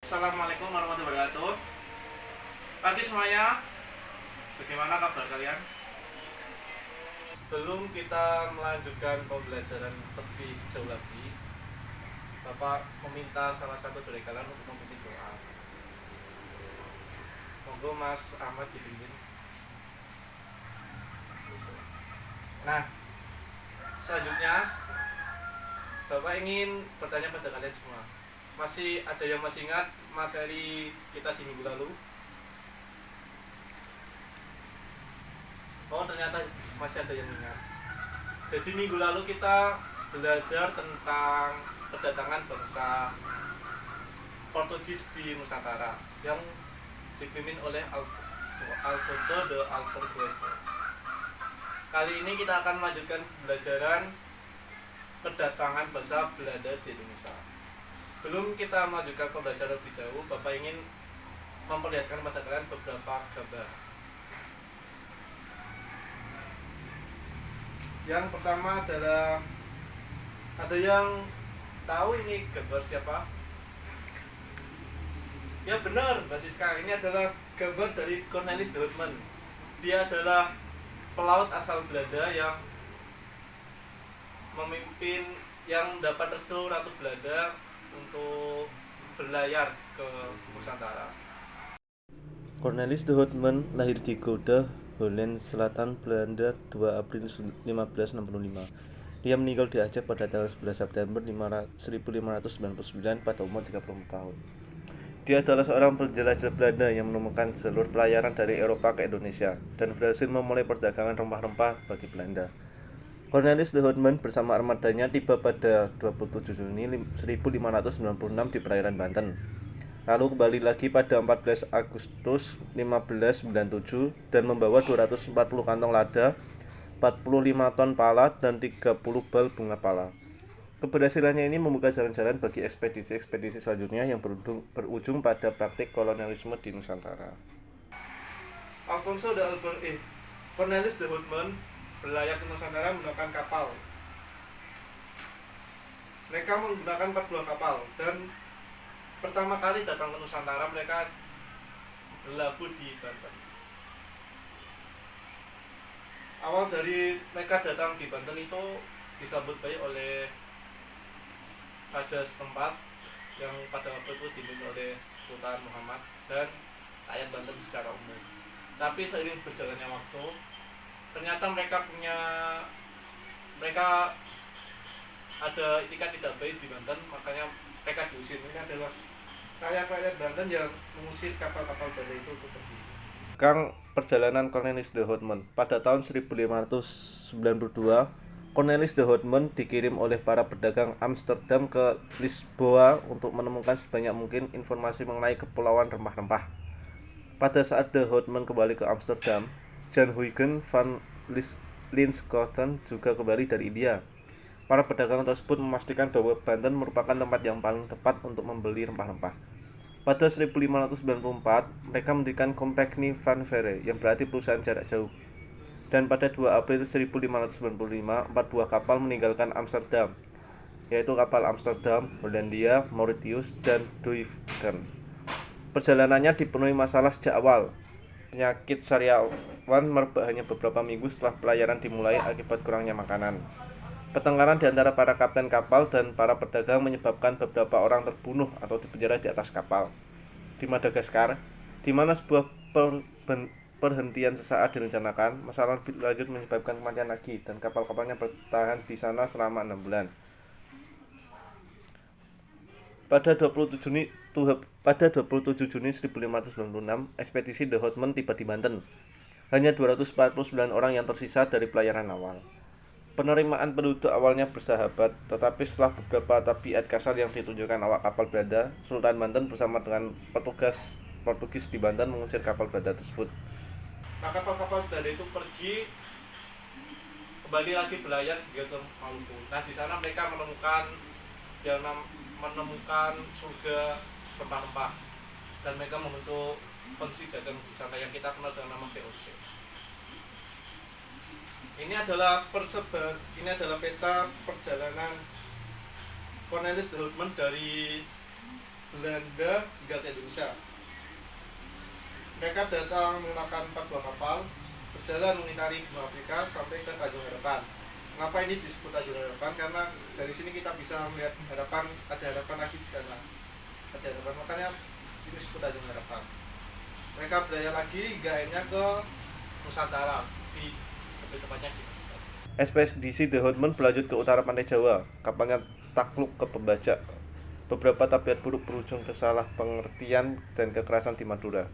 Assalamualaikum warahmatullahi wabarakatuh. Pagi semuanya, bagaimana kabar kalian? Sebelum kita melanjutkan pembelajaran lebih jauh lagi, Bapak meminta salah satu dari kalian untuk memimpin doa. Monggo Mas Ahmad dipimpin. Nah, selanjutnya Bapak ingin bertanya pada kalian semua. Masih ada yang masih ingat materi kita di minggu lalu? Oh, ternyata masih ada yang ingat. Jadi minggu lalu kita belajar tentang kedatangan bangsa Portugis di Nusantara yang dipimpin oleh Alfonso de Albuquerque. Kali ini kita akan melanjutkan pembelajaran kedatangan bangsa Belanda di Indonesia. Sebelum kita melanjutkan pembelajaran lebih jauh, Bapak ingin memperlihatkan pada kalian beberapa gambar. Yang pertama adalah, ada yang tahu ini gambar siapa? Ya benar, Mbak Siska. Ini adalah gambar dari Cornelis de Houtman. Dia adalah pelaut asal Belanda yang memimpin, yang mendapat restu Ratu Belanda untuk berlayar ke Nusantara. Cornelis de Houtman lahir di Gouda, Holland Selatan, Belanda 2 April 1565. Dia meninggal di Aceh pada tanggal 11 September 1599 pada umur 34 tahun. Dia adalah seorang penjelajah Belanda yang menemukan jalur pelayaran dari Eropa ke Indonesia dan berhasil memulai perdagangan rempah-rempah bagi Belanda. Cornelis de Houtman bersama armadanya tiba pada 27 Juni 1596 di perairan Banten. Lalu kembali lagi pada 14 Agustus 1597 dan membawa 240 kantong lada, 45 ton pala, dan 30 bal bunga pala. Keberhasilannya ini membuka jalan-jalan bagi ekspedisi-ekspedisi selanjutnya yang berujung pada praktik kolonialisme di Nusantara. Alfonso de Albuquerque, Cornelis de Houtman berlayar ke Nusantara menggunakan kapal. Mereka menggunakan 4 buah kapal dan pertama kali datang ke Nusantara mereka berlabuh di Banten. Awal dari mereka datang di Banten itu disambut baik oleh raja setempat yang pada waktu itu dipimpin oleh Sultan Muhammad dan rakyat Banten secara umum. Tapi seiring berjalannya waktu, ternyata mereka ada itikat tidak baik di Banten, makanya mereka diusir. Ini adalah rakyat-rakyat Banten yang mengusir kapal-kapal Belanda itu untuk pergi. Kang perjalanan Cornelis de Houtman. Pada tahun 1592, Cornelis de Houtman dikirim oleh para pedagang Amsterdam ke Lisboa untuk menemukan sebanyak mungkin informasi mengenai kepulauan rempah-rempah. Pada saat de Houtman kembali ke Amsterdam, Jan Huygens van Linschoten juga kembali dari India. Para pedagang tersebut memastikan bahwa Banten merupakan tempat yang paling tepat untuk membeli rempah-rempah. Pada 1594, mereka mendirikan Compagnie van Veere, yang berarti perusahaan jarak jauh. Dan pada 2 April 1595, 4 buah kapal meninggalkan Amsterdam, yaitu kapal Amsterdam, Hollandia, Mauritius, dan Duiven. Perjalanannya dipenuhi masalah sejak awal. Penyakit sariawan merebak hanya beberapa minggu setelah pelayaran dimulai akibat kurangnya makanan. Pertengkaran di antara para kapten kapal dan para pedagang menyebabkan beberapa orang terbunuh atau dipenjara di atas kapal. Di Madagaskar, di mana sebuah perhentian sesaat direncanakan, masalah lebih lanjut menyebabkan kematian lagi dan kapal-kapalnya bertahan di sana selama 6 bulan. Pada 27 Juni 1596, ekspedisi de Houtman tiba di Banten. Hanya 249 orang yang tersisa dari pelayaran awal. Penerimaan penduduk awalnya bersahabat, tetapi setelah beberapa tabiat kasar yang ditunjukkan awak kapal Belanda, Sultan Banten bersama dengan petugas Portugis di Banten mengusir kapal Belanda tersebut. Nah, kapal-kapal Belanda itu pergi kembali lagi berlayar ke Maluku. Nah, di sana mereka menemukan surga rempah-rempah dan mereka membentuk pensi dagang di sana yang kita kenal dengan nama VOC. Ini adalah peta perjalanan Cornelis de Houtman dari Belanda hingga ke Indonesia. Mereka datang menggunakan 4 buah kapal, berjalan mengitari benua Afrika sampai ke Tanjung Harapan. Kenapa ini disebut Tanjung Harapan? Karena dari sini kita bisa melihat harapan, ada harapan lagi di sana. Ada harapan, makanya ini disebut Tanjung Harapan. Mereka berlayar lagi hingga akhirnya ke Nusantara, lebih tepatnya di Ekspedisi The Hoodman berlanjut ke utara pantai Jawa. Kapalnya takluk ke Pembajak. Beberapa tabiat buruk berujung ke salah pengertian dan kekerasan di Madura.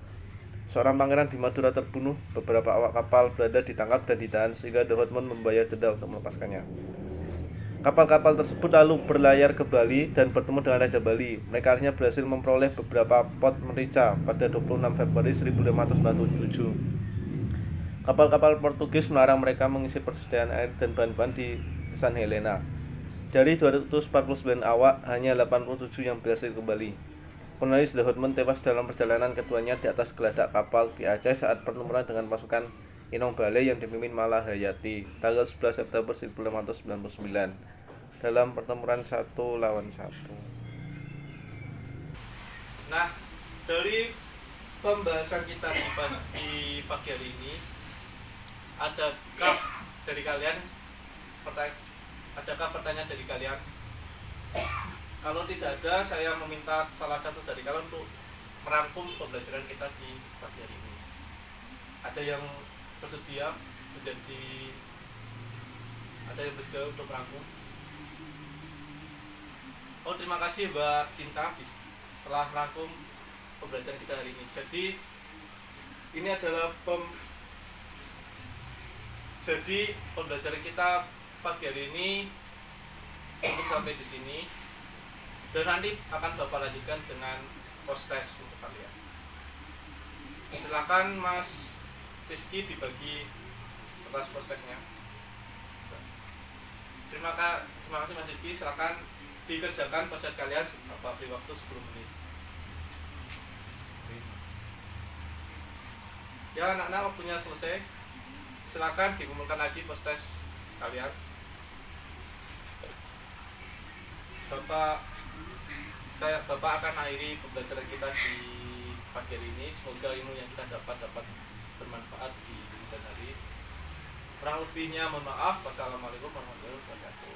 Seorang pangeran di Madura terbunuh, beberapa awak kapal Belanda ditangkap dan ditahan sehingga The Hoodman membayar denda untuk melepaskannya. Kapal-kapal tersebut lalu berlayar ke Bali dan bertemu dengan Raja Bali. Mereka akhirnya berhasil memperoleh beberapa pot merica pada 26 Februari 1597. Kapal-kapal Portugis melarang mereka mengisi persediaan air dan bahan-bahan di San Helena. Dari 249 awak, hanya 87 yang berhasil kembali. Cornelis The Hoodman tewas dalam perjalanan keduanya di atas geladak kapal di Aceh saat pertempuran dengan pasukan Inong Bale yang dipimpin Malahayati tanggal 11 September 1599 dalam pertempuran 1 lawan 1. Nah, dari pembahasan kita di pagi hari ini, adakah pertanyaan dari kalian? Kalau tidak ada, saya meminta salah satu dari kalian untuk merangkum pembelajaran kita di pagi hari ini. Ada yang bersedia untuk merangkum? Oh, terima kasih Mbak Sinta telah merangkum pembelajaran kita hari ini. Jadi ini adalah pembelajaran kita pagi hari ini untuk sampai di sini, dan nanti akan Bapak lanjutkan dengan post-test untuk kalian. Silakan Mas Rizky dibagi kertas post-testnya. Terima kasih Mas Rizky, silakan dikerjakan post-test kalian. Bapak beri waktu 10 menit. Ya anak-anak, waktunya selesai. Silakan dikumpulkan lagi post-test kalian. Bapak akan akhiri pembelajaran kita di pagi hari ini. Semoga ilmu yang kita dapat bermanfaat di kemudian hari. Kurang lebihnya mohon maaf. Wassalamualaikum warahmatullahi wabarakatuh.